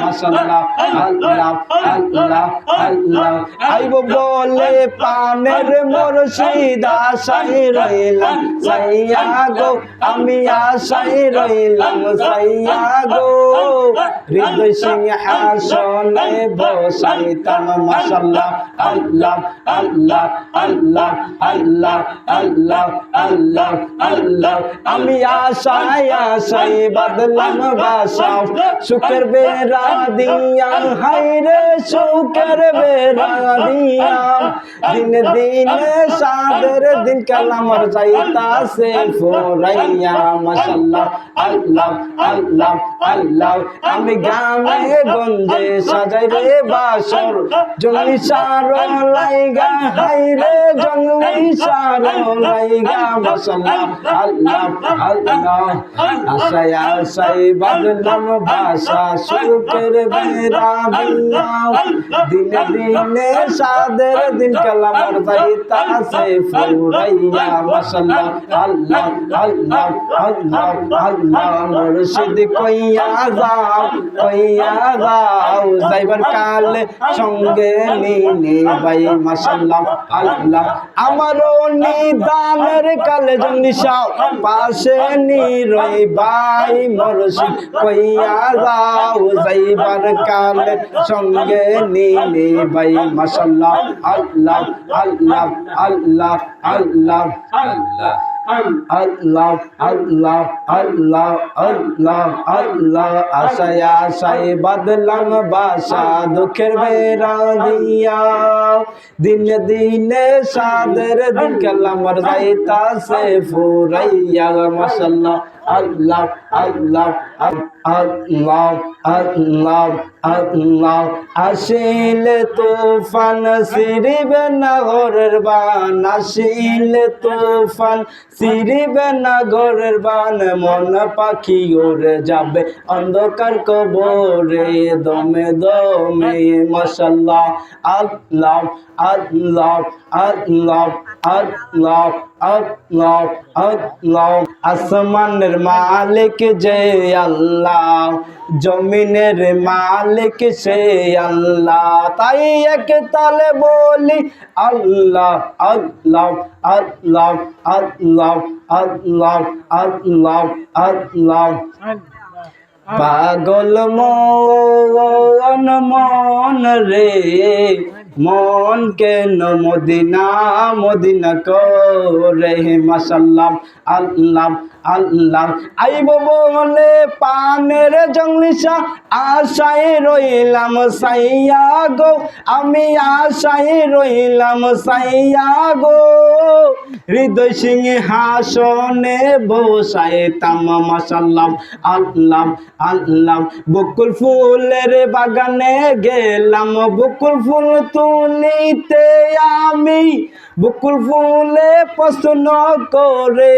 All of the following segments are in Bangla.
মাশাআল্লাহ আল্লাহ আল্লাহ আল্লাহ আইব বলে পানের মুর্শিদ আশায় রইলাম সাইয়া গো আমি আশায় রইলাম সাইয়া গো হৃদয় সিংহাসনে বসাইতাম মাশাআল্লাহ আল্লাহ আল্লাহ আল্লাহ আল্লাহ আল্লাহ আল্লাহ আল্লাহ আমি আশায় আশায় বাদলাম বাসা সুখের বেড়া দিয়া হায়রে সুখের বেড়া দিয়া দিনে দিনে সাদের দিন কালামর যাইতাছে ফুরাইয়া মাশাআল্লাহ আল্লাহ আল্লাহ আল্লাহ আমি গ্রামে গঞ্জে সাজাই রে বাসর জঙ্গলি সারো লাইগা হায়রে জঙ্গলি সারো লাইগা মাশাআল্লাহ আল্লাহ আল্লাহ আশায় আশায় বাদলাম ভাষা সুখের বেড়া দিয়া দিনে দিনে সাদের দিন কালামর যাইতাছে ফুরাইয়া মাশাআল্লাহ আল্লাহ আল্লাহ আল্লাহ আল্লাহ মুর্শিদ কইয়া যাও যাইবার কালে সঙ্গে নিনে ভাই মাশাআল্লাহ আল্লাহ আমারও নিদানের কালে জন্ডিসাও পাশে নিরই ভাই মুর্শিদ কইয়া যাও যাইবার কালে সঙ্গে নিনে ভাই মাশাআল্লাহ আল্লাহ আল্লাহ আল্লাহ আল্লাহ আল্লাহ আল্লাহ আল্লাহ আল্লাহ আল্লাহ আল্লাহ আশায় আশায় বাদলাম বাসা দুঃখের বেড়া দিয়া দিনে দিনে সাদের দিন কালামর যাইতাছে ফুরাইয়া মাশাআল্লাহ আল্লাহ আল্লাহ আল্লাহ আল্লাহ আল্লাহ আসিলে তুফান সিরিবে না ঘরের বান আসিলে তুফান সিরিবে না ঘরের বান মন পাখি উড়ে যাবে অন্ধকার কবরে দমে দমে মাশাআল্লাহ আল্লাহ আল্লাহ আল্লাহ আল্লাহ আল্লাহ আল্লাহ আসমানের মালিক যে আল্লাহ জমিনের মালিক সে আল্লাহ তাই এক তালে বলি আল্লাহ আল্লাহ আল্লাহ আল্লাহ আল্লাহ আল্লাহ আল্লাহ পাগল মন মন রে মন কেন মদিনা মদিনা করে মাশাআল্লাহ আল্লাহ আল্লাহ আইব বলে পানের জংলিশা আশায় রইলাম সাইয়া গো আমি আশায় রইলাম সাইয়া গো হৃদয় সিংহাসনে বসাইতাম মাশাআল্লাহ আল্লাহ আল্লাহ বকুল ফুলের বাগানে গেলাম বকুল ফুল তুলিতে আমি বকুল ফুলে পছন্দ করে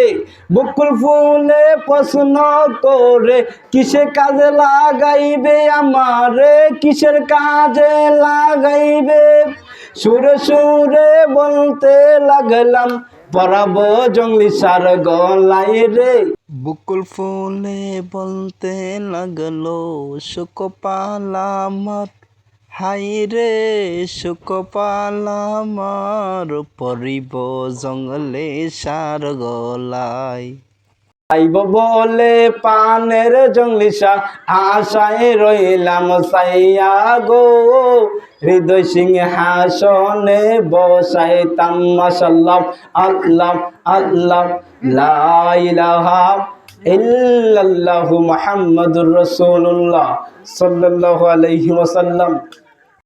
বকুল ফুলে পছন্দ করে কিসের কাজে লাগাইবে আমারে কিসের কাজে লাগাইবে সুরে সুরে বলতে লাগলাম পরাবো জঙ্গলি সার গলায় রে বকুল ফুলে বলতে লাগলো সুকপালামত হাই রে সুকপালামার পরিব জঙ্গলে সার গলায় আইব বলে পানের জংলিশা আশায় রইলাম সাইয়া গো হৃদয় সিংহাসনে বসাইতাম মাশাআল্লাহ আল্লাহ আল্লাহ লা ইলাহা ইল্লাল্লাহু মুহাম্মাদুর রাসূলুল্লাহ সাল্লাল্লাহু আলাইহি ওয়াসাল্লাম।